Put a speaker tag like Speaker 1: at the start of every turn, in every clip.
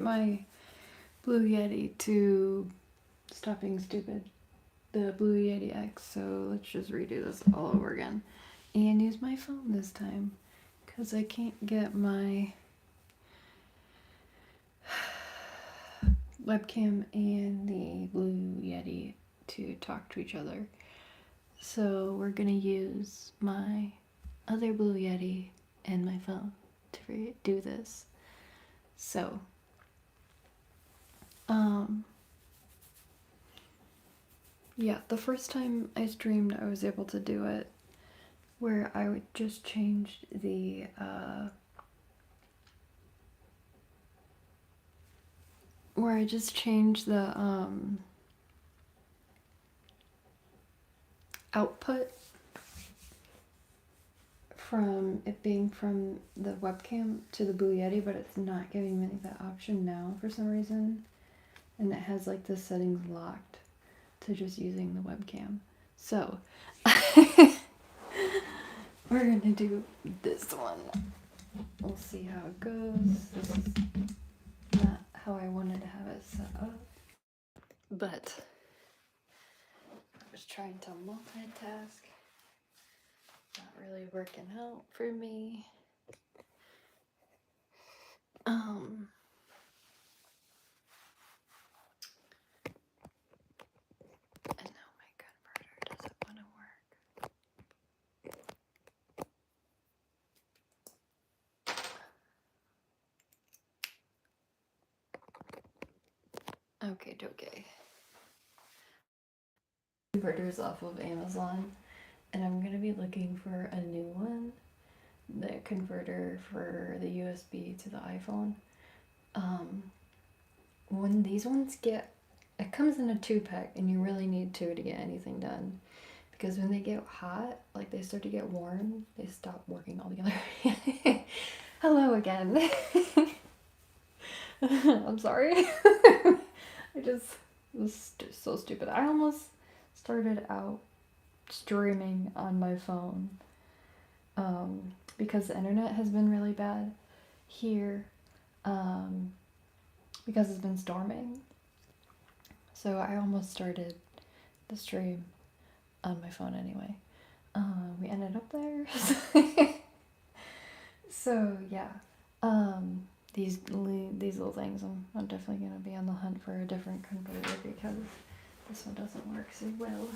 Speaker 1: my Blue Yeti to stop being stupid. The Blue Yeti X, so let's just redo this all over again. And use my phone this time, because I can't get my webcam and the Blue Yeti to talk to each other. So we're gonna use my other Blue Yeti and my phone to do this. So, yeah, the first time I streamed, I was able to do it where I would just change the output from it being from the webcam to the Blue Yeti, but it's not giving me that option now for some reason. And it has like the settings locked to just using the webcam. So we're gonna do this one. We'll see how it goes. This is not how I wanted to have it set up, but I was trying to multitask. Not really working out for me. And now my converter doesn't want to work. Okay. Converters off of Amazon, and I'm gonna be looking for a new one. The converter for the USB to the iPhone. When these ones it comes in a 2-pack, and you really need 2 to get anything done. Because when they get hot, like they start to get warm, they stop working altogether. Hello again. I'm sorry. I just was so stupid. I almost started out streaming on my phone because the internet has been really bad here because it's been storming. So I almost started the stream on my phone anyway. We ended up there. So yeah, these little things, I'm definitely gonna be on the hunt for a different converter because this one doesn't work so well.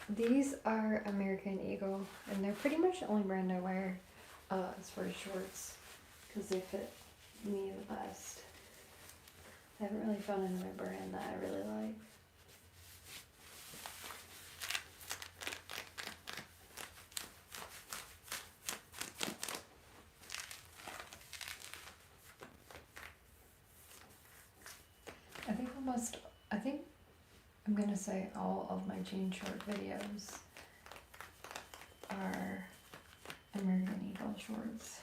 Speaker 1: These are American Eagle, and they're pretty much the only brand I wear as far as shorts, because they fit me the best. I haven't really found another brand that I really like. I think I'm gonna say all of my jean short videos are American Eagle shorts.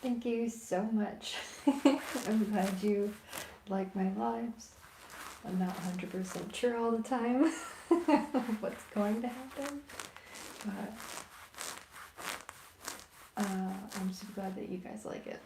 Speaker 1: Thank you so much. I'm glad you like my lives. I'm not 100% sure all the time what's going to happen, but I'm so glad that you guys like it.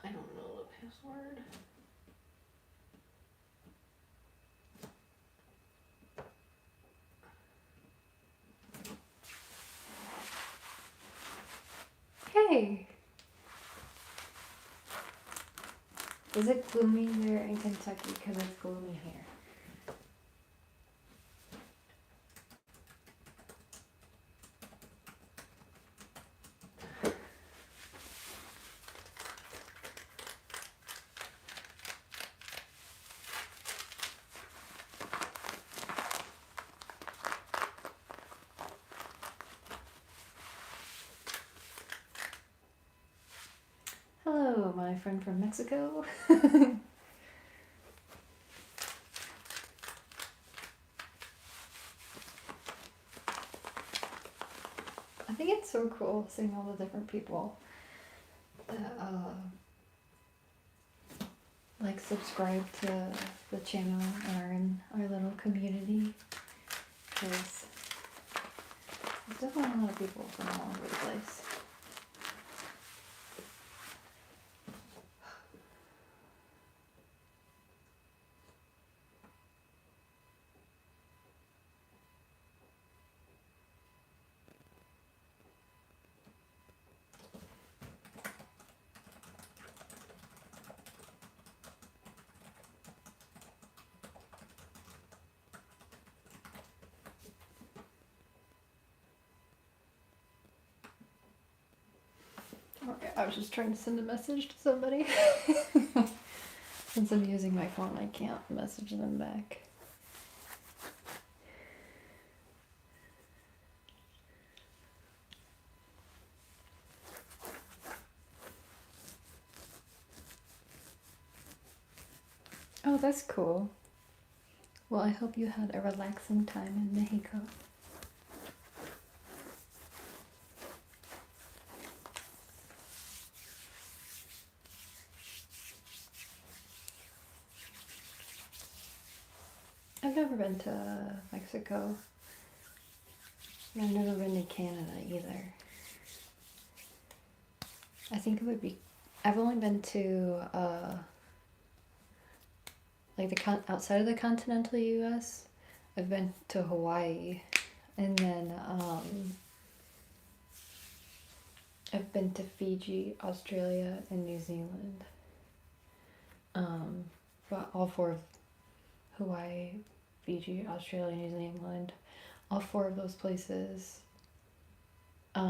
Speaker 1: I don't know the password. Hey! Is it gloomy there in Kentucky? Because it's gloomy here. Hello, my friend from Mexico. I think it's so cool seeing all the different people that like subscribe to the channel and are in our little community, because there's definitely a lot of people from all over the place. Okay, I was just trying to send a message to somebody. Since I'm using my phone, I can't message them back. Oh, that's cool. Well, I hope you had a relaxing time in Mexico. I've never been to Mexico. I've never been to Canada either. I think it would be... I've only been to, like outside of the continental US. I've been to Hawaii. And then, I've been to Fiji, Australia, and New Zealand. But all four of Hawaii, Fiji, Australia, New Zealand, all four of those places were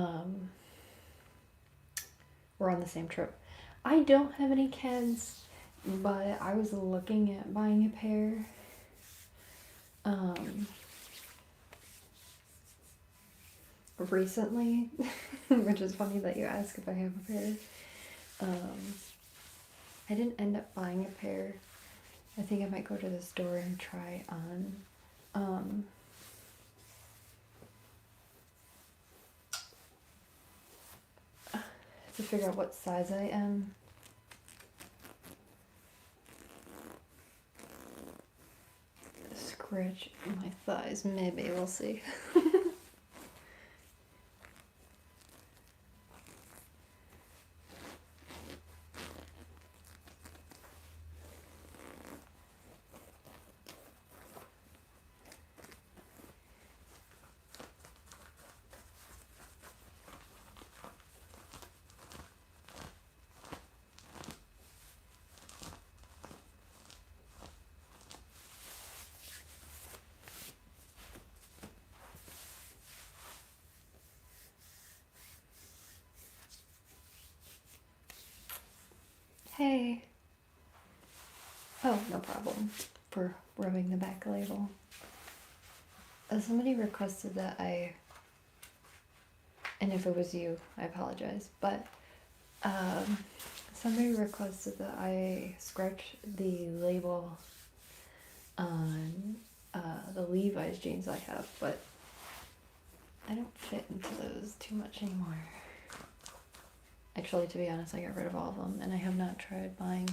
Speaker 1: on the same trip. I don't have any kids, but I was looking at buying a pair. Recently, which is funny that you ask if I have a pair. I didn't end up buying a pair. I think I might go to the store and try on. To figure out what size I am. Scratch my thighs, maybe, we'll see. Hey. Oh, no problem. For rubbing the back label. Somebody requested that and if it was you, I apologize, but somebody requested that I scratch the label on the Levi's jeans I have, but I don't fit into those too much anymore. Actually, to be honest, I got rid of all of them, and I have not tried buying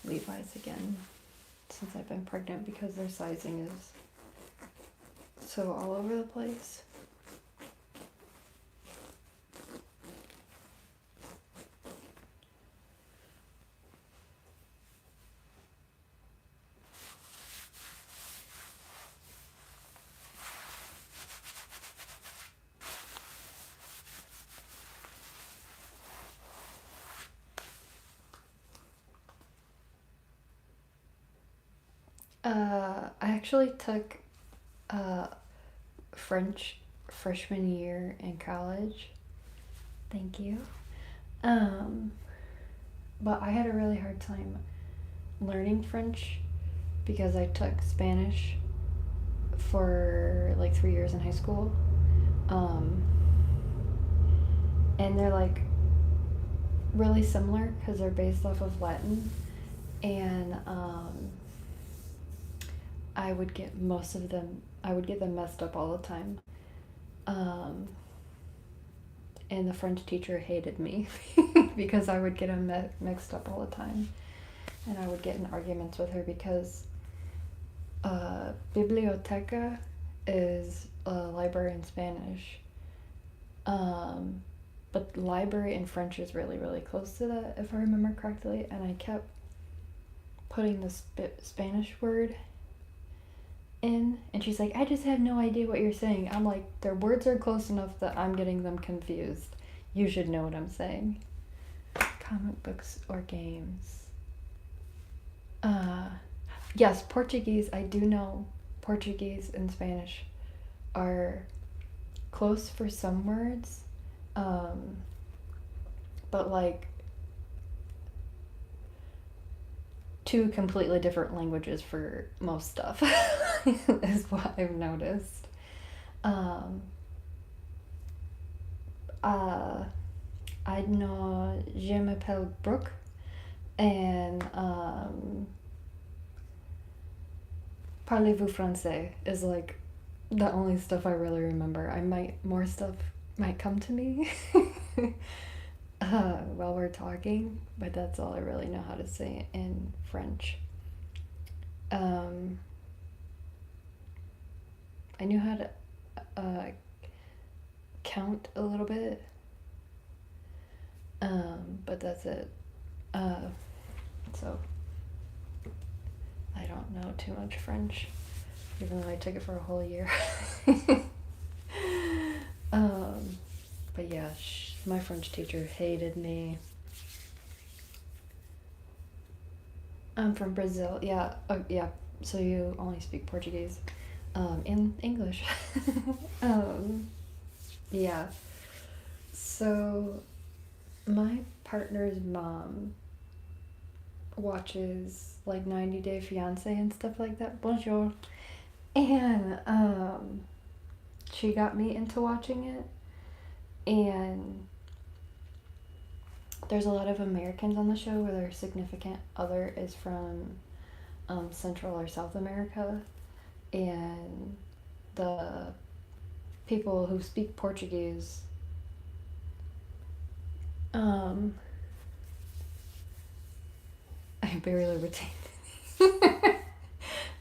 Speaker 1: Levi's again since I've been pregnant because their sizing is so all over the place. I actually took French freshman year in college. Thank you. But I had a really hard time learning French because I took Spanish for like 3 years in high school. And they're like really similar because they're based off of Latin. And I would get them messed up all the time. And the French teacher hated me because I would get them mixed up all the time. And I would get in arguments with her because biblioteca is a library in Spanish. But library in French is really, really close to that, if I remember correctly. And I kept putting the Spanish word in, and she's like, I just have no idea what you're saying. I'm like, their words are close enough that I'm getting them confused. You should know what I'm saying. Comic books or games. Yes, Portuguese. I do know Portuguese and Spanish are close for some words, but like two completely different languages for most stuff is what I've noticed. I know Je m'appelle Brooke and Parlez-vous français is like the only stuff I really remember. More stuff might come to me while we're talking, but that's all I really know how to say in French. I knew how to count a little bit, but that's it. So I don't know too much French, even though I took it for a whole year. But yeah, my French teacher hated me. I'm from Brazil. Yeah. Oh, yeah. So you only speak Portuguese, in English. Yeah. So my partner's mom watches like 90 Day Fiance and stuff like that. Bonjour. And she got me into watching it, and there's a lot of Americans on the show where their significant other is from Central or South America, and the people who speak Portuguese I barely retain it.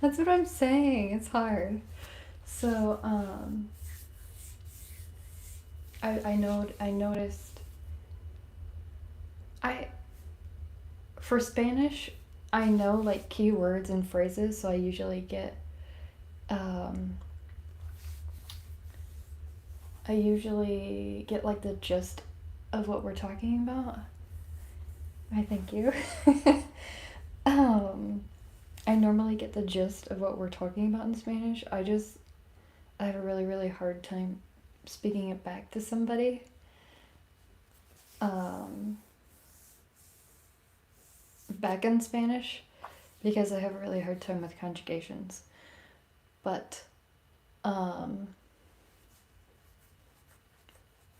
Speaker 1: That's what I'm saying. It's hard. So, I noticed I for Spanish I know like key words and phrases, so I usually get um like the gist of what we're talking about. I thank you. um I normally get the gist of what we're talking about in Spanish. I have a really, really hard time speaking it back to somebody. Back in Spanish because I have a really hard time with conjugations. But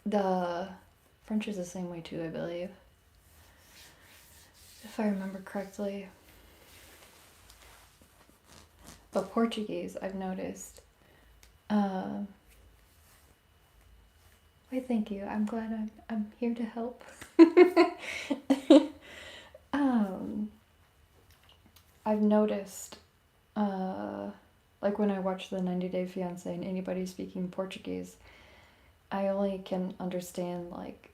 Speaker 1: the French is the same way too, I believe. If I remember correctly. But Portuguese, I've noticed. Why, thank you. I'm glad I'm here to help. I've noticed, like when I watch the 90 Day Fiancé and anybody speaking Portuguese, I only can understand like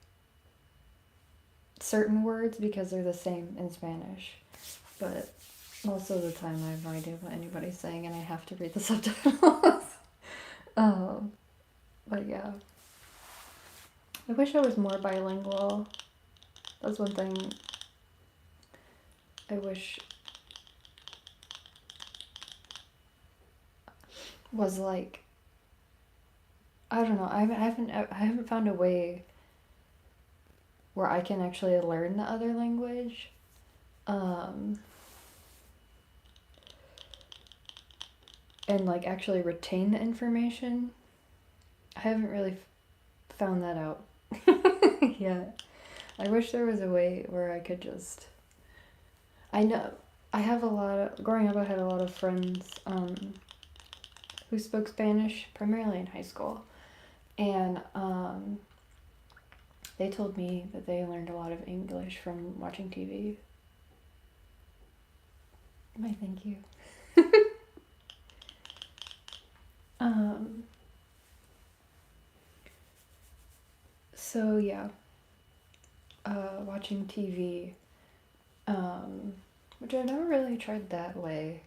Speaker 1: certain words because they're the same in Spanish. But most of the time I have no idea what anybody's saying and I have to read the subtitles. But yeah. I wish I was more bilingual. That's one thing I wish was like, I don't know, I haven't found a way where I can actually learn the other language. And like actually retain the information. I haven't really found that out yet. I wish there was a way where I could just. I know I have a lot of. Growing up, I had a lot of friends who spoke Spanish, primarily in high school. And they told me that they learned a lot of English from watching TV. Why, thank you. So yeah, watching TV, which I never really tried that way.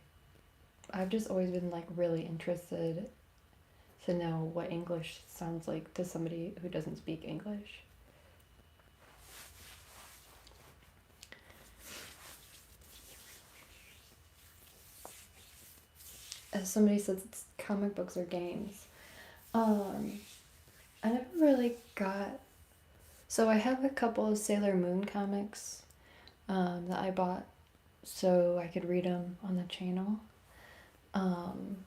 Speaker 1: I've just always been like really interested to know what English sounds like to somebody who doesn't speak English. As somebody says, it's comic books or games. I never really got. So I have a couple of Sailor Moon comics that I bought so I could read them on the channel. And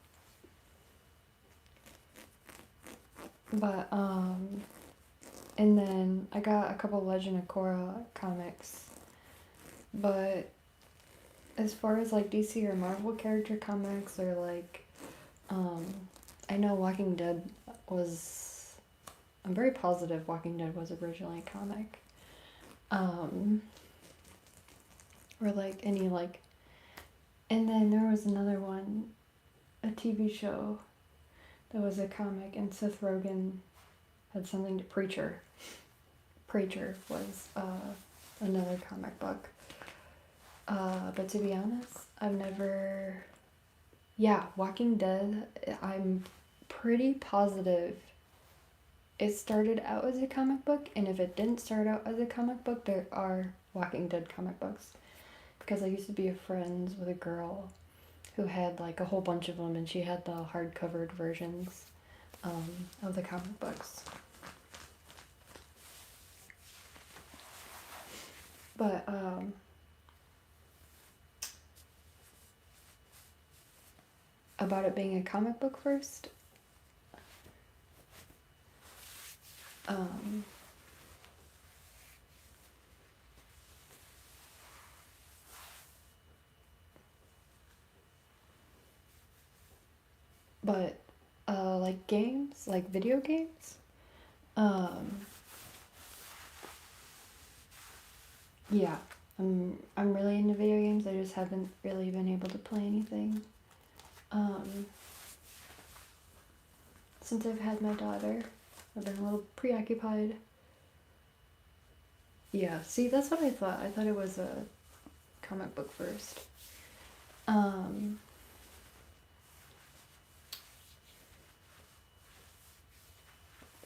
Speaker 1: then I got a couple Legend of Korra comics. But as far as like DC or Marvel character comics or like, I know Walking Dead was, I'm very positive Walking Dead was originally a comic. Or like any like, and then there was another one, a TV show that was a comic, and Seth Rogen had something to Preacher. Preacher was another comic book. But to be honest, I've never. Yeah, Walking Dead, I'm pretty positive it started out as a comic book, and if it didn't start out as a comic book, there are Walking Dead comic books. Because I used to be friends with a girl who had like a whole bunch of them, and she had the hard-covered versions of the comic books. But about it being a comic book first. But like games, like video games. Yeah, I'm really into video games. I just haven't really been able to play anything. Since I've had my daughter, I've been a little preoccupied. Yeah, see, that's what I thought. I thought it was a comic book first.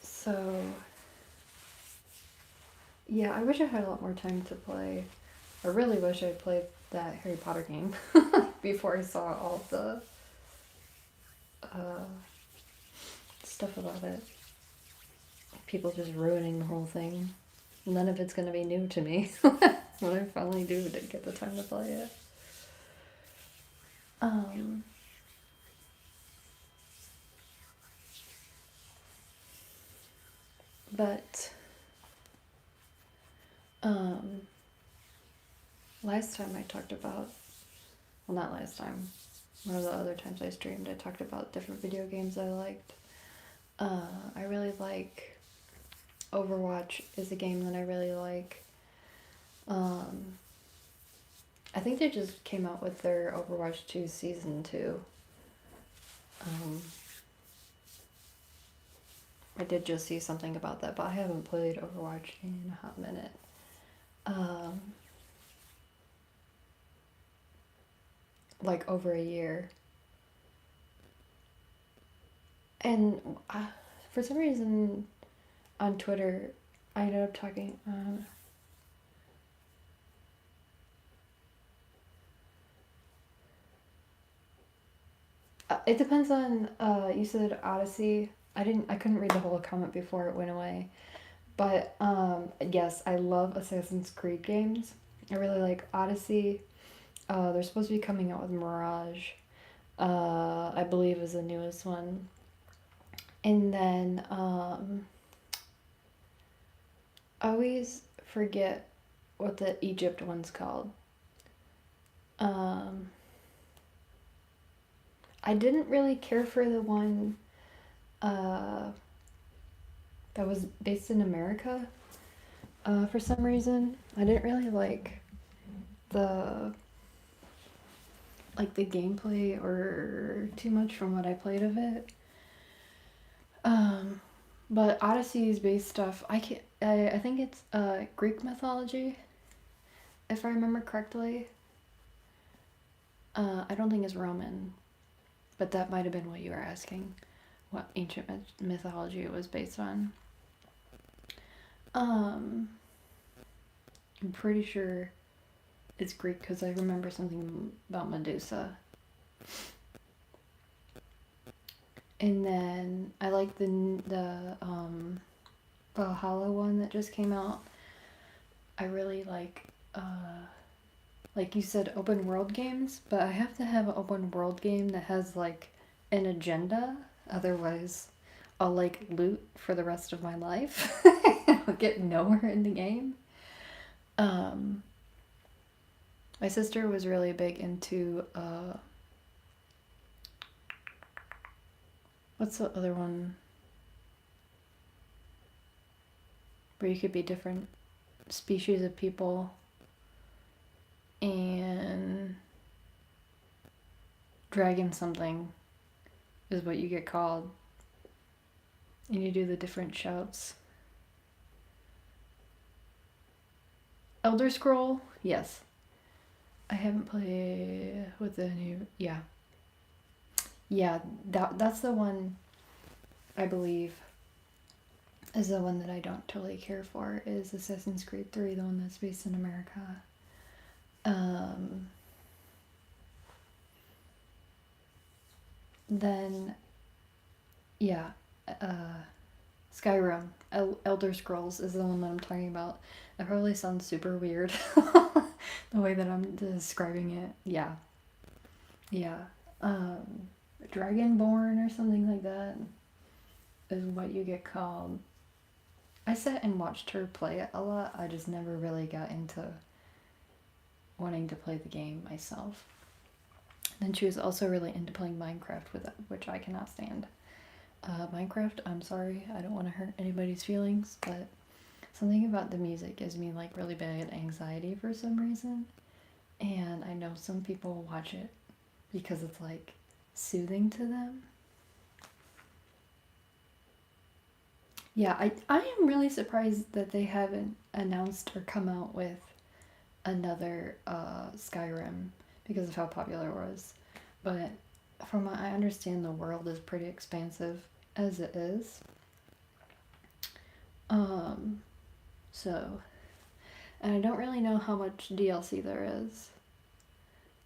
Speaker 1: So, yeah, I wish I had a lot more time to play. I really wish I'd played that Harry Potter game before I saw all the stuff about it. People just ruining the whole thing. None of it's gonna be new to me when I finally do get the time to play it. But last time I talked about, well, not last time, one of the other times I streamed, I talked about different video games I liked. I really like Overwatch is a game that I really like. I think they just came out with their Overwatch 2 Season 2. I did just see something about that, but I haven't played Overwatch in a hot minute. Like over a year. And for some reason on Twitter, I ended up talking... it depends on, you said Odyssey. I couldn't read the whole comment before it went away. But, yes, I love Assassin's Creed games. I really like Odyssey. They're supposed to be coming out with Mirage. I believe is the newest one. And then, I always forget what the Egypt one's called. I didn't really care for the one that was based in America for some reason. I didn't really like the gameplay or too much from what I played of it. But Odyssey's based stuff, I think it's Greek mythology, if I remember correctly. I don't think it's Roman, but that might have been what you were asking, what ancient mythology it was based on. I'm pretty sure it's Greek because I remember something about Medusa. And then I like the Valhalla one that just came out. I really like you said, open world games, but I have to have an open world game that has like an agenda. Otherwise, I'll like loot for the rest of my life. I'll get nowhere in the game. My sister was really big into what's the other one where you could be different species of people and dragon something is what you get called, and you do the different shouts. Elder Scroll, yes. I haven't played with the new, yeah, that's the one I believe is the one that I don't totally care for, is Assassin's Creed 3, the one that's based in America. Then, yeah, Skyrim, Elder Scrolls is the one that I'm talking about. That probably sounds super weird, the way that I'm describing it. Yeah. Dragonborn or something like that is what you get called. I sat and watched her play it a lot. I just never really got into wanting to play the game myself. Then she was also really into playing Minecraft with it, which I cannot stand. Minecraft, I'm sorry, I don't want to hurt anybody's feelings, but something about the music gives me like really bad anxiety for some reason. And I know some people watch it because it's like soothing to them. Yeah, I am really surprised that they haven't announced or come out with another Skyrim because of how popular it was. But from what I understand, the world is pretty expansive as it is. Um, so, and I don't really know how much DLC there is.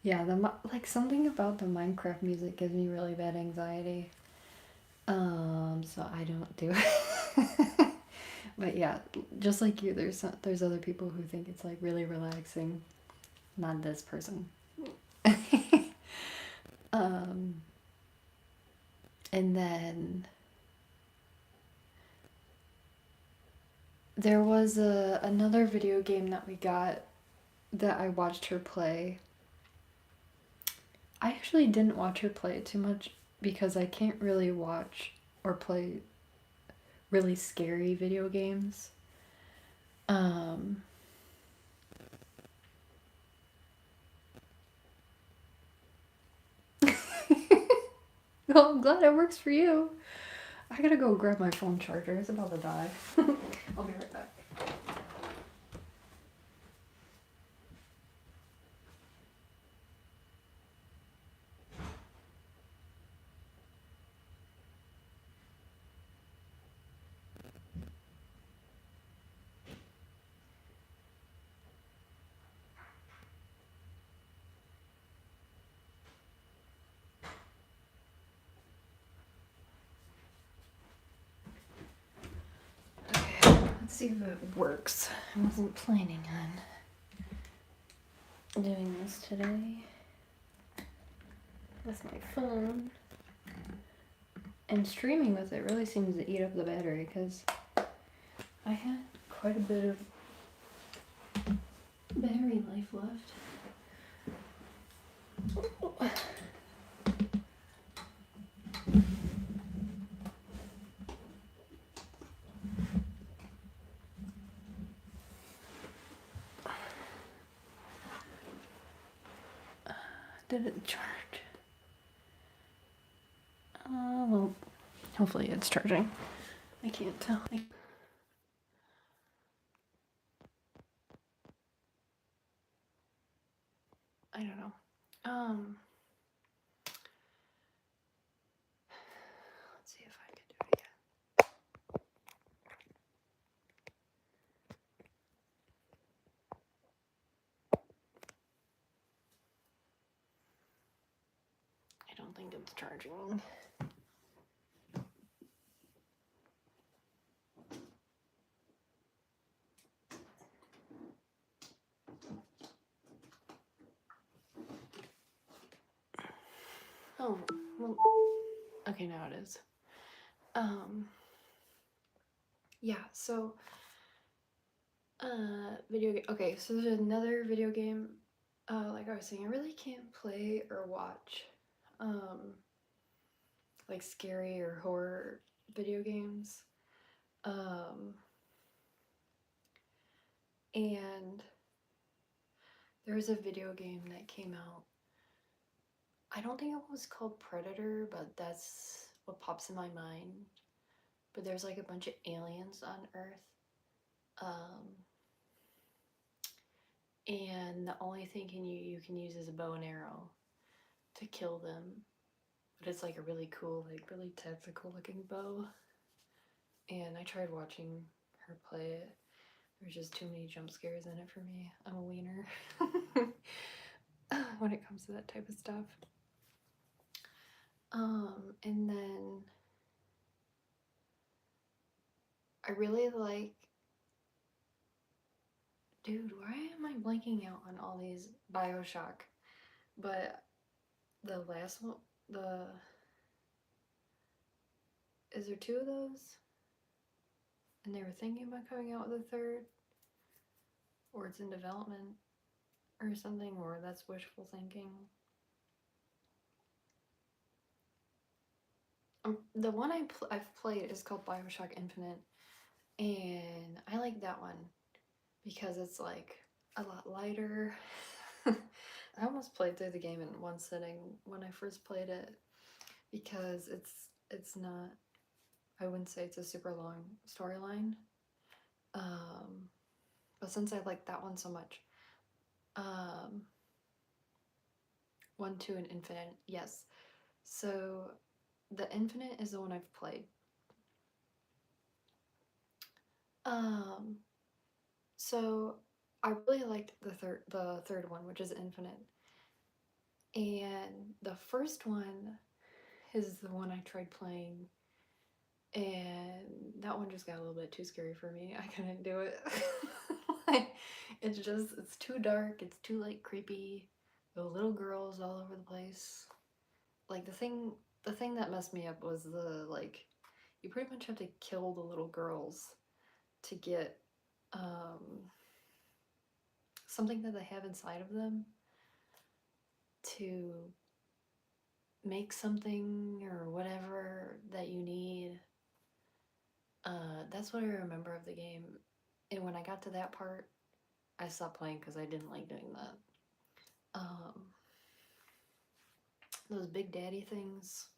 Speaker 1: Yeah, like something about the Minecraft music gives me really bad anxiety. So I don't do it. But yeah, just like you, there's other people who think it's like really relaxing. Not this person. um, and then there was another video game that we got that I watched her play. I actually didn't watch her play it too much because I can't really watch or play really scary video games. Um, well, I'm glad it works for you. I gotta go grab my phone charger. It's about to die. I'll be right back. Okay, let's see if it works. I wasn't planning on doing this today with my phone. And streaming with it really seems to eat up the battery because I had quite a bit of battery life left. Did it charge? Well, hopefully it's charging. I can't tell. I don't know. Let's see if I can do it again. I don't think it's charging. Oh, well, okay, now it is. Yeah, so, video game. Okay, so there's another video game, like I was saying, I really can't play or watch, like scary or horror video games. And there was a video game that came out. I don't think it was called Predator, but that's what pops in my mind. But there's like a bunch of aliens on Earth. And the only thing you can use is a bow and arrow to kill them. But it's like a really cool, like really tactical looking bow. And I tried watching her play it. There's just too many jump scares in it for me. I'm a wiener when it comes to that type of stuff. And then I really like, dude, why am I blanking out on all these BioShock? But the last one, is there 2 of those? And they were thinking about coming out with a 3rd? Or it's in development or something, or that's wishful thinking. The one I've played is called Bioshock Infinite, and I like that one because it's like a lot lighter. I almost played through the game in one sitting when I first played it because it's not, I wouldn't say it's a super long storyline. But since I like that one so much, 1, 2, and Infinite, yes. So the Infinite is the one I've played. So I really liked the third one, which is Infinite. And the first one is the one I tried playing, and that one just got a little bit too scary for me. I couldn't do it. Like, it's too dark, it's too like creepy. The little girls all over the place. Like the thing that messed me up was the like, you pretty much have to kill the little girls to get something that they have inside of them to make something or whatever that you need. That's what I remember of the game. And when I got to that part, I stopped playing because I didn't like doing that. Those Big Daddy things,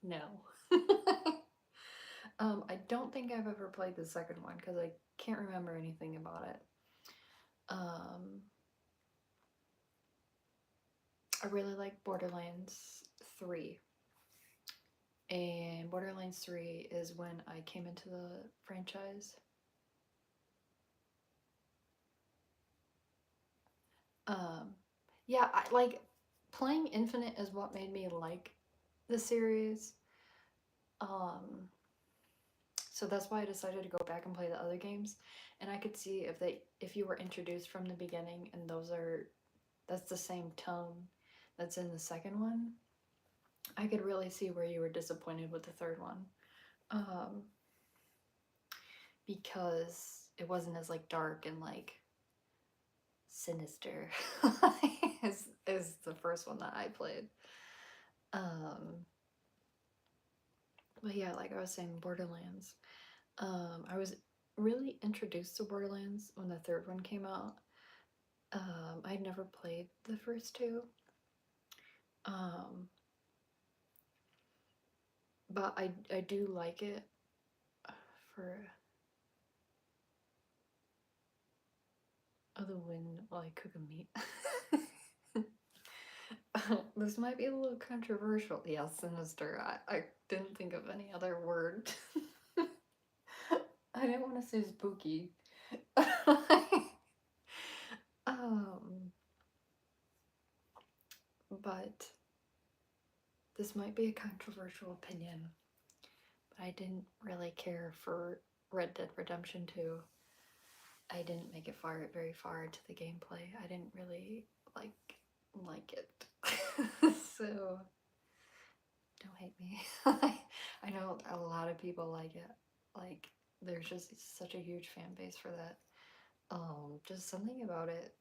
Speaker 1: no. I don't think I've ever played the second one because I can't remember anything about it. I really like Borderlands 3. And Borderlands 3 is when I came into the franchise. Yeah, I like playing Infinite is what made me like the series. So that's why I decided to go back and play the other games. And I could see if you were introduced from the beginning and that's the same tone that's in the second one, I could really see where you were disappointed with the third one. Because it wasn't as like dark and like sinister as the first one that I played. But yeah, like I was saying, Borderlands. I was really introduced to Borderlands when the third one came out. I'd never played the first 2. But I do like it for the wind while I cook a meat. This might be a little controversial. Yeah, sinister. I didn't think of any other word. I didn't want to say spooky. But this might be a controversial opinion. But I didn't really care for Red Dead Redemption 2. I didn't make it very far into the gameplay. I didn't really like it. So don't hate me. I know a lot of people like it. Like there's just such a huge fan base for that. Just something about it.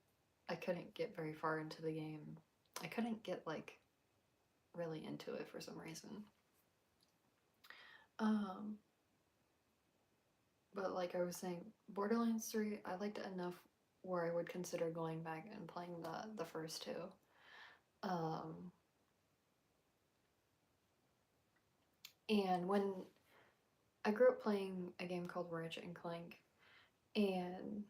Speaker 1: I couldn't get very far into the game. I couldn't get like really into it for some reason. But like I was saying, Borderlands 3, I liked it enough where I would consider going back and playing the first 2. And when I grew up playing a game called Ratchet and Clank, and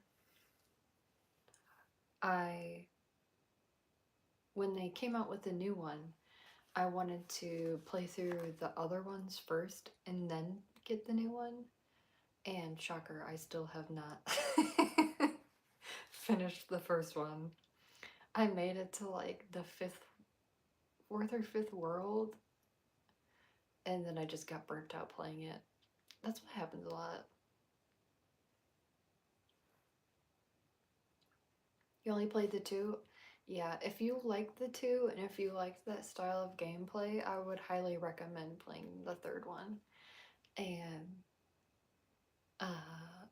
Speaker 1: when they came out with the new one, I wanted to play through the other ones first and then get the new one. And shocker, I still have not finished the first one. I made it to like the 4th or 5th world, and then I just got burnt out playing it. That's what happens a lot. You only played the 2? yeah, if you like the two and if you like that style of gameplay, I would highly recommend playing the third one. And uh,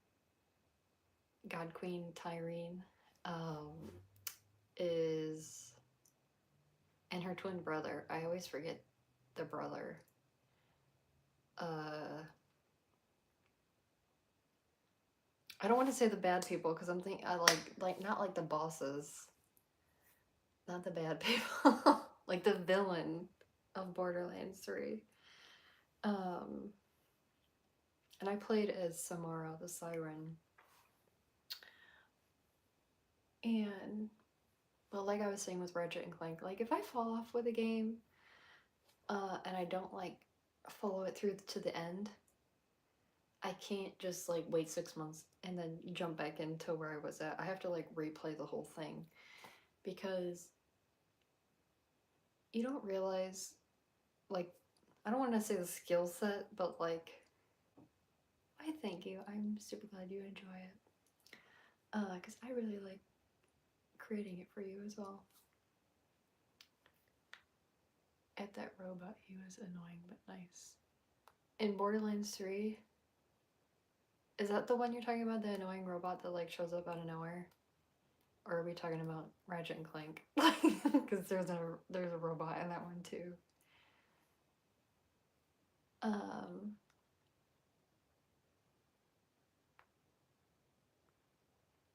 Speaker 1: God Queen Tyrene um, is, and her twin brother. I always forget the brother. I don't want to say the bad people because I'm thinking I like not like the bosses, not the bad people, like the villain of Borderlands 3. Um, and I played as Samara the Siren. And well, like I was saying with Ratchet and Clank, like if I fall off with a game, and I don't like follow it through to the end, I can't just like wait 6 months and then jump back into where I was at. I have to like replay the whole thing because you don't realize, like, I don't want to say the skill set, but like, I thank you. I'm super glad you enjoy it. Because I really like creating it for you as well. At that robot, he was annoying but nice. In Borderlands 3, is that the one you're talking about? The annoying robot that like shows up out of nowhere? Or are we talking about Ratchet and Clank? Because there's a robot in that one too.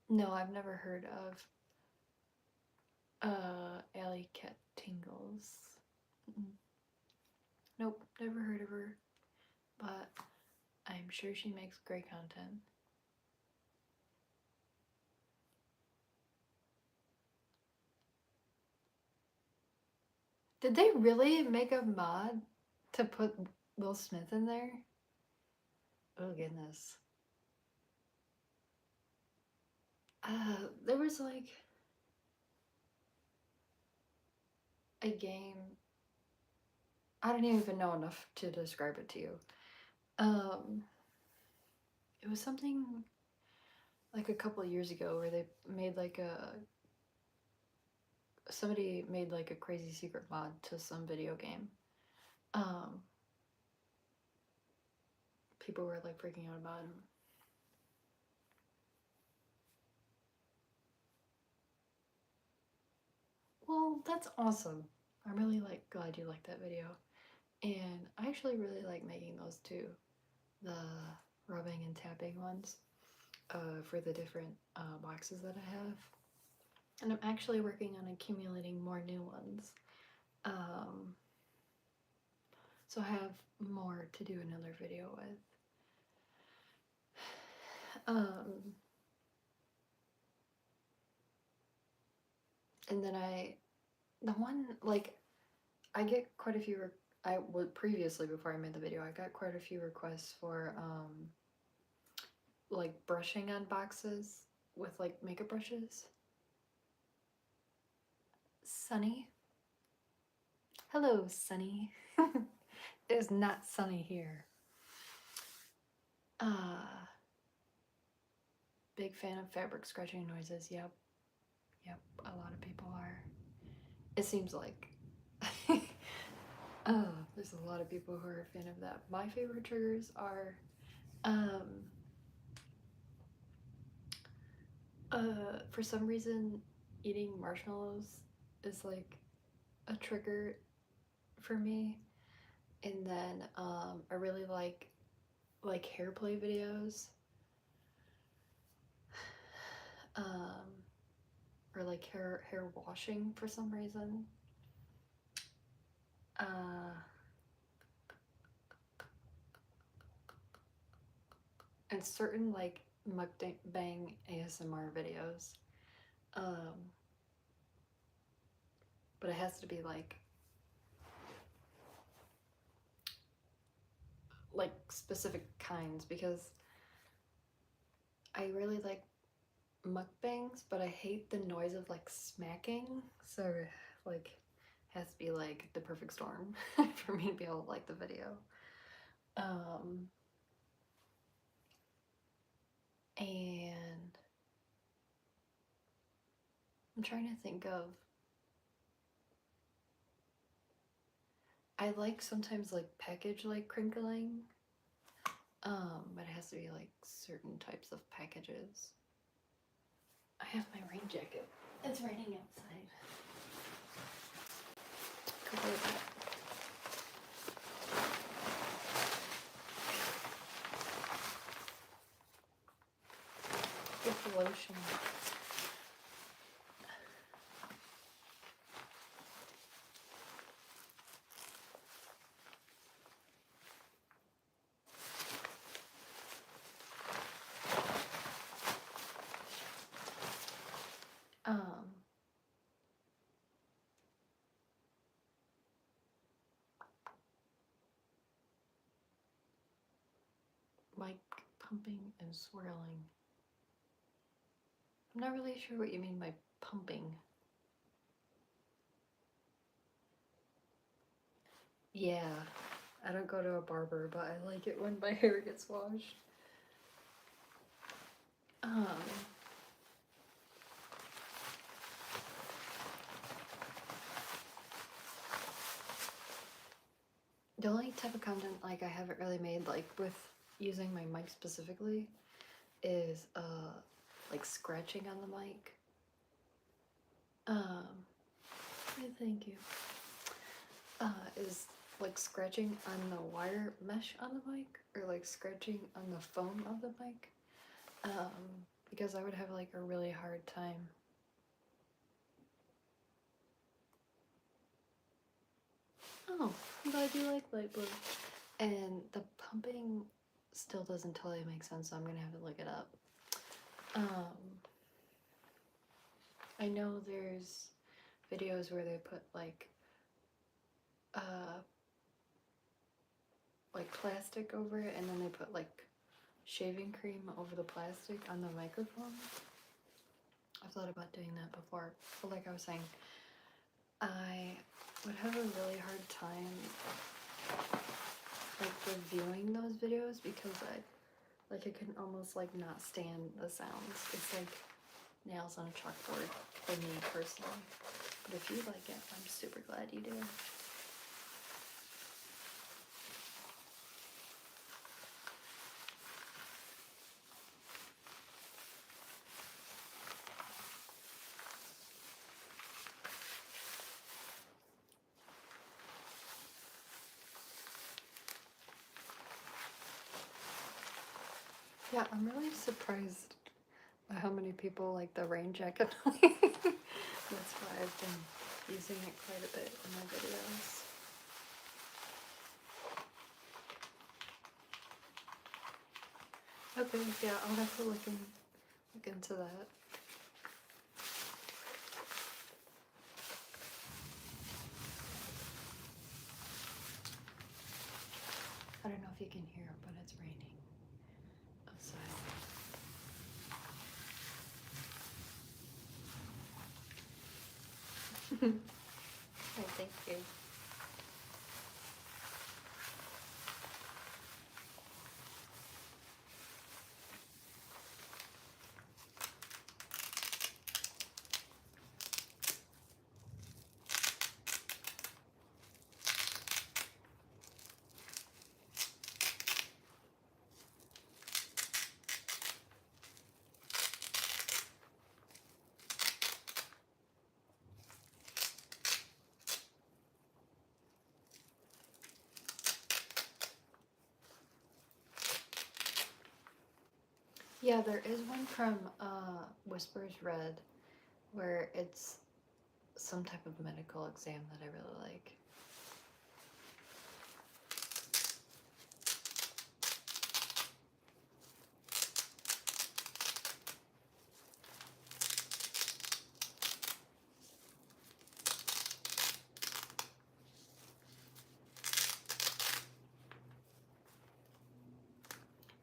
Speaker 1: No, I've never heard of Alley Cat Tingles. Mm-mm. Nope, never heard of her. But I'm sure she makes great content. Did they really make a mod to put Will Smith in there? Oh goodness. There was like a game. I don't even know enough to describe it to you. It was something like a couple of years ago where they made like somebody made like a crazy secret mod to some video game. People were like freaking out about him. Well, that's awesome. I'm really like glad you liked that video. And I actually really like making those too. The rubbing and tapping ones for the different boxes that I have. And I'm actually working on accumulating more new ones. So I have more to do another video with. And then the one, like, I get quite a few, I would previously, before I made the video, I got quite a few requests for, like, brushing on boxes with, like, makeup brushes. Sunny. Hello, Sunny. It is not sunny here. Big fan of fabric scratching noises. Yep. Yep, a lot of people are. It seems like. There's a lot of people who are a fan of that. My favorite triggers are for some reason eating marshmallows is like a trigger for me. And then I really like hair play videos. Or like hair washing for some reason. And certain like mukbang ASMR videos. But it has to be like specific kinds because I really like mukbangs, but I hate the noise of like smacking. So like it has to be like the perfect storm for me to be able to like the video. And I'm trying to think of I like sometimes like package like crinkling, but it has to be like certain types of packages. I have my rain jacket. It's raining outside. Cover that. Get the lotion. Mic pumping and swirling. I'm not really sure what you mean by pumping. Yeah, I don't go to a barber, but I like it when my hair gets washed. The only type of content like I haven't really made like with using my mic specifically is like scratching on the mic. Thank you. Is like scratching on the wire mesh on the mic or like scratching on the foam of the mic. Because I would have like a really hard time. Oh, I'm glad you like light blue. And the pumping still doesn't totally make sense, so I'm gonna have to look it up. I know there's videos where they put like plastic over it, and then they put like shaving cream over the plastic on the microphone. I've thought about doing that before, but like I was saying, I would have a really hard time like reviewing those videos because I can almost like not stand the sounds. It's like nails on a chalkboard for me personally. But if you like it, I'm super glad you do. Yeah, I'm really surprised by how many people like the rain jacket. That's why I've been using it quite a bit in my videos. Okay, yeah, I'll have to look into that. I don't know if you can hear it, but it's raining outside. Oh, thank you. Yeah, there is one from Whispers Red where it's some type of medical exam that I really like.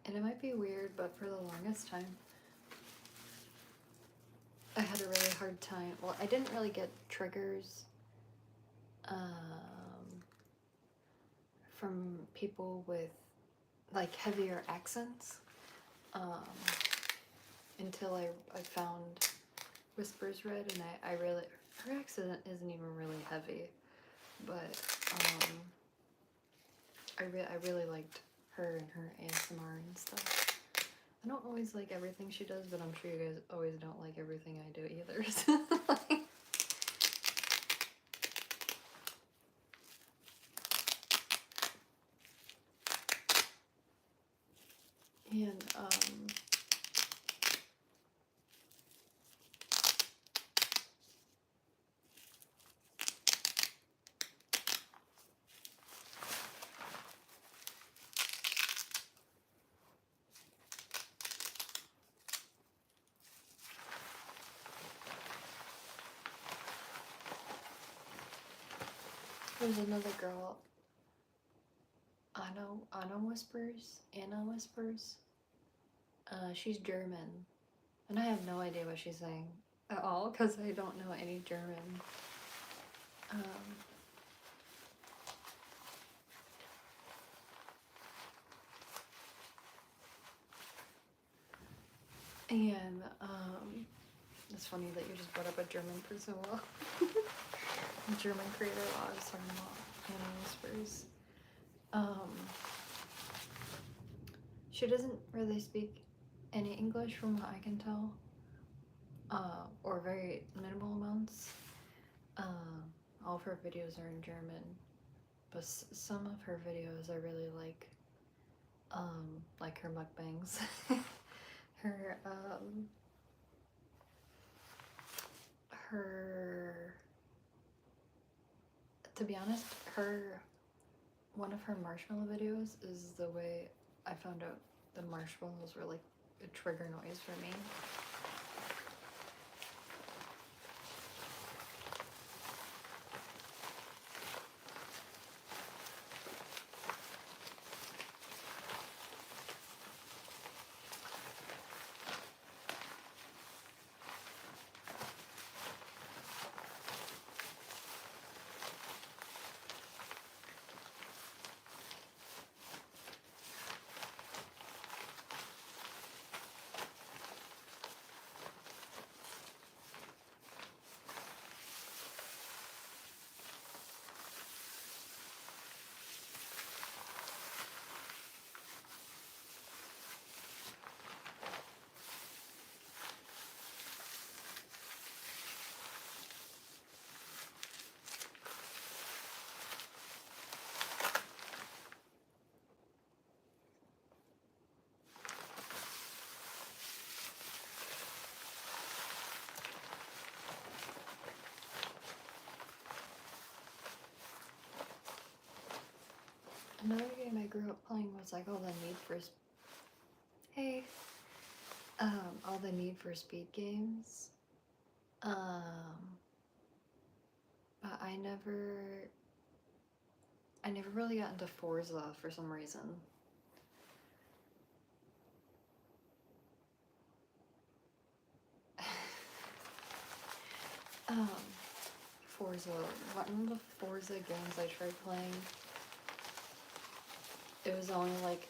Speaker 1: And it might be weird, but for the longest time, I had a really hard time. Well, I didn't really get triggers from people with like heavier accents until I found Whispers Red, and I really, her accent isn't even really heavy, but I really liked her and her ASMR and stuff. I don't always like everything she does, but I'm sure you guys always don't like everything I do either. And there's another girl, Anna Whispers. She's German, and I have no idea what she's saying at all because I don't know any German. And it's funny that you just brought up a German person. Well, German creator while I was talking about Anna Whispers. She doesn't really speak any English from what I can tell, or very minimal amounts. All of her videos are in German, but some of her videos I really like her mukbangs. her to be honest, one of her marshmallow videos is the way I found out the marshmallows were like a trigger noise for me. Another game I grew up playing was like all the Need for Speed games. But I never really got into Forza for some reason. Forza, one of the Forza games I tried playing, it was only like,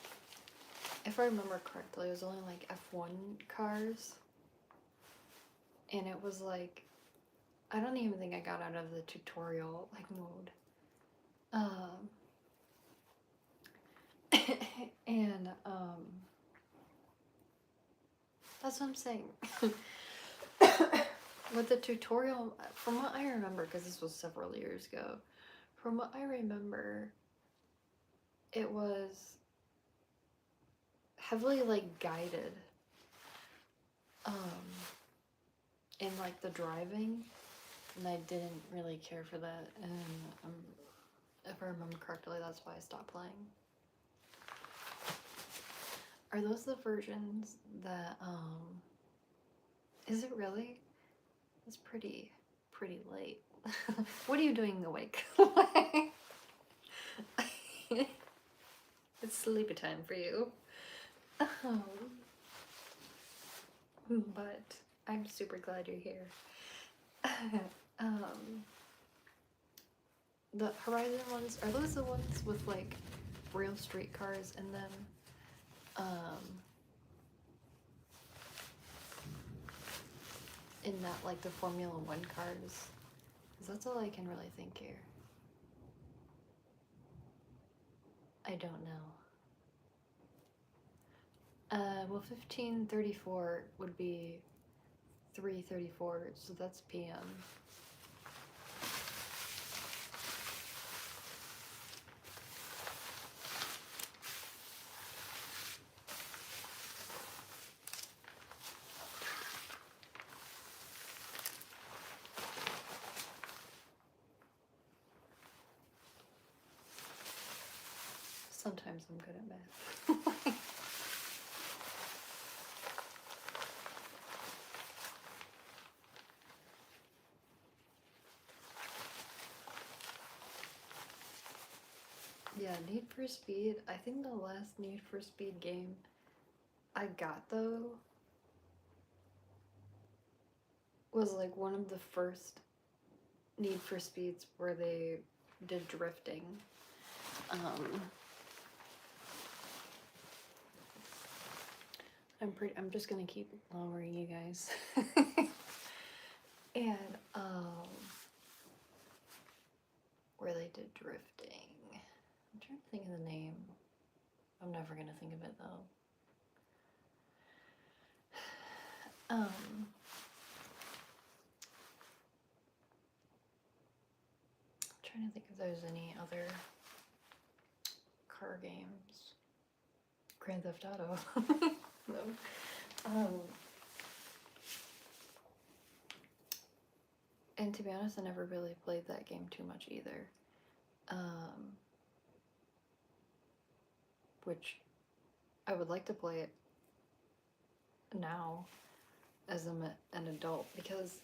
Speaker 1: if I remember correctly, it was only like F1 cars. And it was like, I don't even think I got out of the tutorial like mode. And that's what I'm saying. With the tutorial, from what I remember, because this was several years ago, from what I remember, it was heavily like guided in like the driving, and I didn't really care for that, and if I remember correctly, that's why I stopped playing. Are those the versions that is it really? It's pretty late. What are you doing awake? It's sleepy time for you. But I'm super glad you're here. The Horizon ones, are those the ones with like real street cars in them? In that, like the Formula 1 cars? Because that's all I can really think here. I don't know. Well, 15:34 would be 3:34, so that's PM. Sometimes I'm good at math. Yeah, Need for Speed. I think the last Need for Speed game I got, though, was like one of the first Need for Speeds where they did drifting. I'm just gonna keep lowering you guys. And where they did drifting. I'm trying to think of the name. I'm never gonna think of it though. I'm trying to think if there's any other car games. Grand Theft Auto. No. And to be honest, I never really played that game too much either. Which I would like to play it now as an adult, because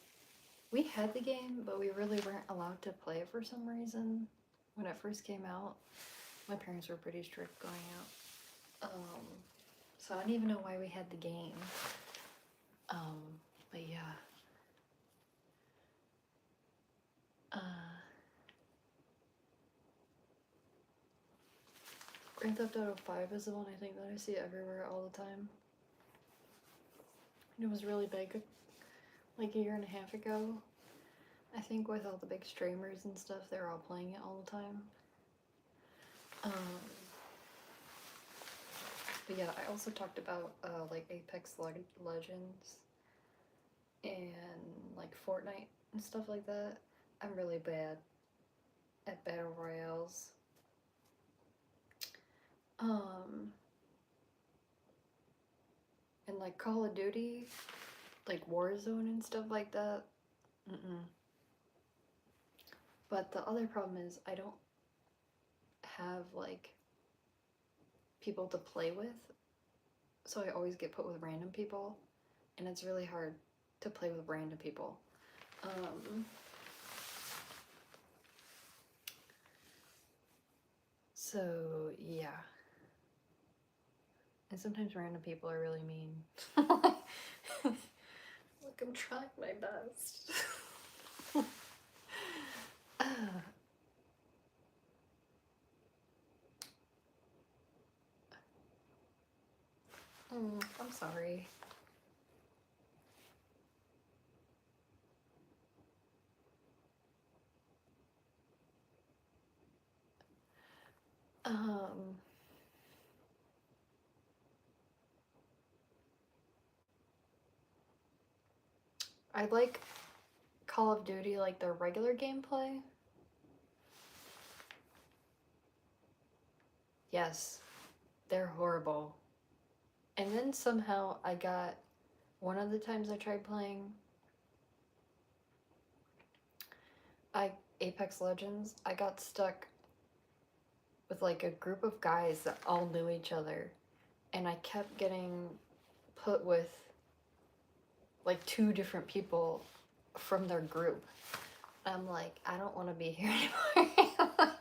Speaker 1: we had the game, but we really weren't allowed to play it for some reason when it first came out. My parents were pretty strict going out. So I don't even know why we had the game. But yeah. Grand Theft Auto 5 is the one I think that I see everywhere all the time. It was really big like a year and a half ago. I think with all the big streamers and stuff, they're all playing it all the time. But yeah, I also talked about like Apex Legends and like Fortnite and stuff like that. I'm really bad at battle royales. And like Call of Duty, like Warzone and stuff like that. But the other problem is I don't have like people to play with, so I always get put with random people, and it's really hard to play with random people. So yeah. And sometimes random people are really mean. Look, I'm trying my best. I'm sorry. I like Call of Duty, like their regular gameplay. Yes, they're horrible. And then somehow I got, one of the times I tried playing Apex Legends, I got stuck with like a group of guys that all knew each other, and I kept getting put with like 2 different people from their group. I'm like, I don't want to be here anymore.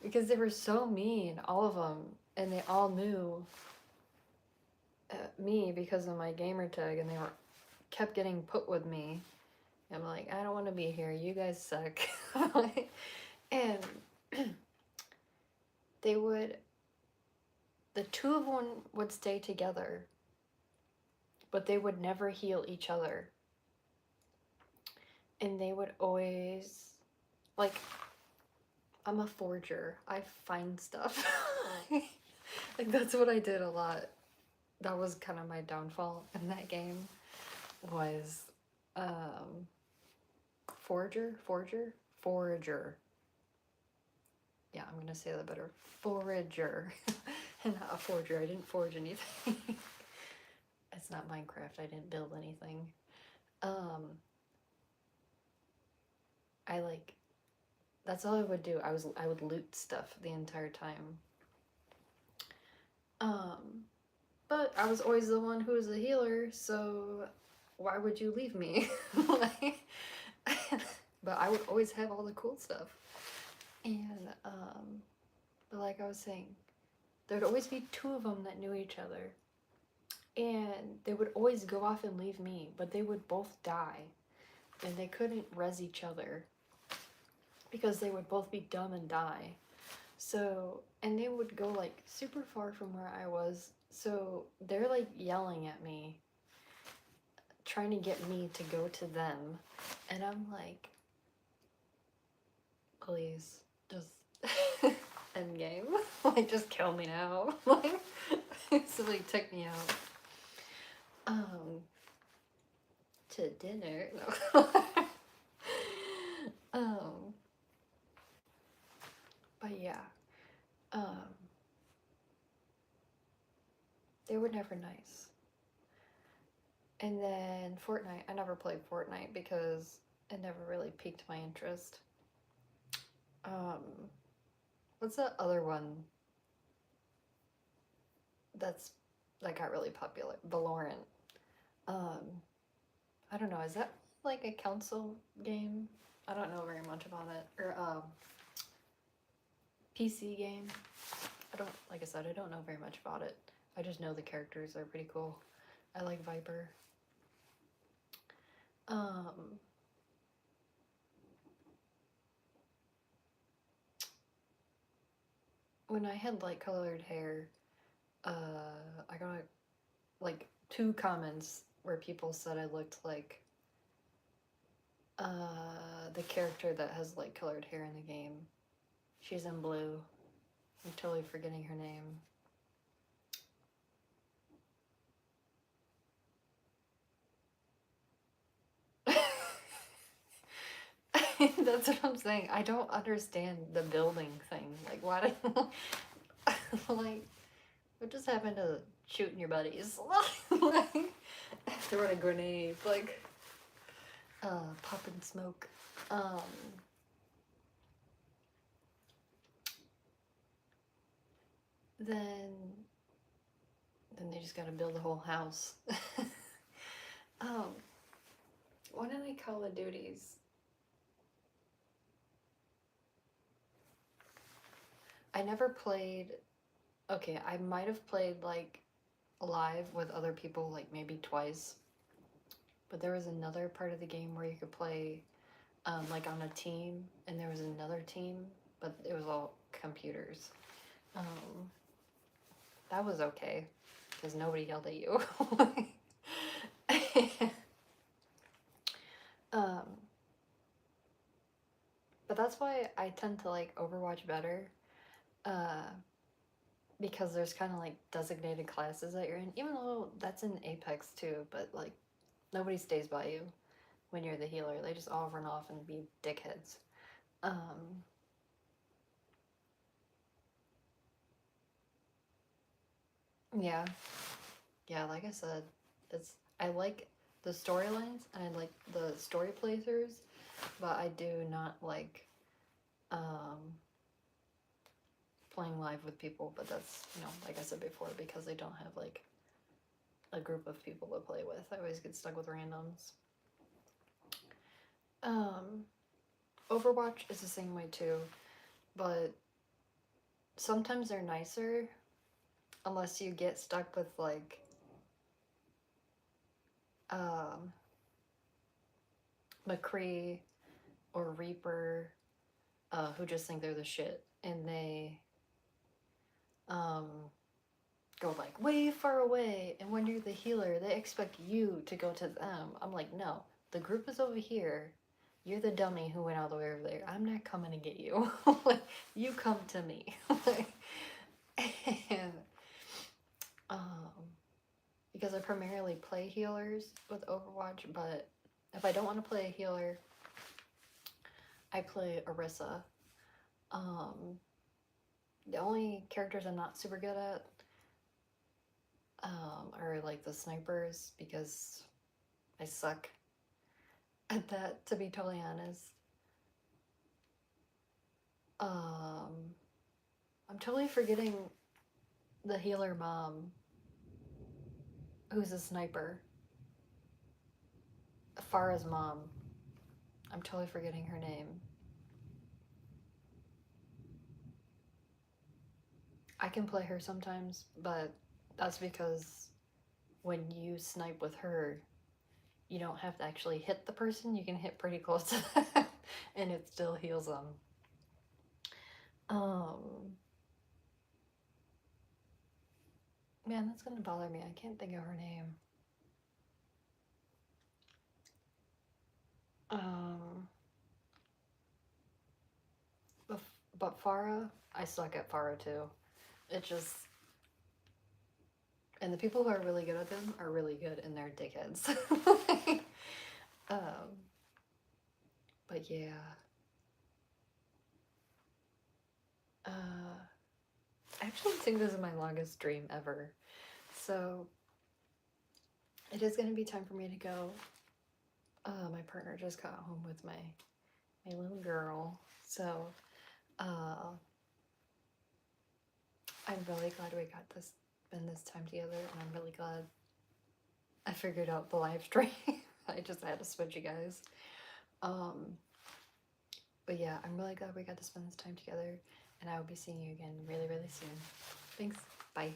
Speaker 1: Because they were so mean, all of them, and they all knew me because of my gamer tag, and they kept getting put with me. I'm like, I don't want to be here. You guys suck. And the 2 of them would stay together, but they would never heal each other. And they would always, like, I'm a forger. I find stuff. Like that's what I did a lot. That was kind of my downfall in that game, was um forager. Yeah, I'm gonna say that better. Forager. And not a forger. I didn't forge anything. It's not Minecraft. I didn't build anything. I like, that's all I would do. I would loot stuff the entire time. But I was always the one who was a healer, so why would you leave me? Like, but I would always have all the cool stuff. And but like I was saying, there'd always be two of them that knew each other. And they would always go off and leave me, but they would both die. And they couldn't res each other because they would both be dumb and die. So, and they would go like super far from where I was. So they're like yelling at me, trying to get me to go to them. And I'm like, please, just end game. Like, just kill me now. Like, somebody take me out. To dinner. No. But yeah. They were never nice. And then Fortnite. I never played Fortnite because it never really piqued my interest. What's that other one that got really popular? Valorant. I don't know, is that like a console game? I don't know very much about it. Or PC game. Like I said, I don't know very much about it. I just know the characters are pretty cool. I like Viper. When I had light colored hair, I got like 2 comments where people said I looked like the character that has light colored hair in the game. She's in blue. I'm totally forgetting her name. That's what I'm saying. I don't understand the building thing. Like, why do like, what just happened to shooting your buddies? Like, throwing a grenade, like, popping smoke. Then they just gotta build a whole house. One of the Call of Duties, I never played. Okay, I might have played like live with other people, like maybe twice. But there was another part of the game where you could play like on a team, and there was another team, but it was all computers. That was okay, because nobody yelled at you. But that's why I tend to like Overwatch better. Because there's kind of like designated classes that you're in, even though that's in Apex too, but like nobody stays by you when you're the healer. They just all run off and be dickheads. Yeah. Yeah, like I said, I like the storylines and I like the story playthroughs, but I do not like playing live with people, but that's, like I said before, because they don't have like a group of people to play with. I always get stuck with randoms. Overwatch is the same way too, but sometimes they're nicer unless you get stuck with like McCree or Reaper, who just think they're the shit, and they go like way far away, and when you're the healer they expect you to go to them. I'm like, no, the group is over here, you're the dummy who went all the way over there. I'm not coming to get you. Like, you come to me. and because I primarily play healers with Overwatch, but if I don't want to play a healer, I play Orisa. The only characters I'm not super good at are like the snipers, because I suck at that, to be totally honest. I'm totally forgetting the healer mom, who's a sniper. Farah's mom. I'm totally forgetting her name. I can play her sometimes, but that's because when you snipe with her, you don't have to actually hit the person. You can hit pretty close to them, and it still heals them. Man, that's gonna bother me. I can't think of her name. But Farah, I suck at Farah too. It just, and the people who are really good at them are really good, and they're dickheads. But yeah. I actually think this is my longest stream ever. So it is gonna be time for me to go. My partner just got home with my little girl. So I'm really glad we got to spend this time together, and I'm really glad I figured out the live stream. I just had to switch you guys. But yeah, I'm really glad we got to spend this time together, and I will be seeing you again really, really soon. Thanks. Bye.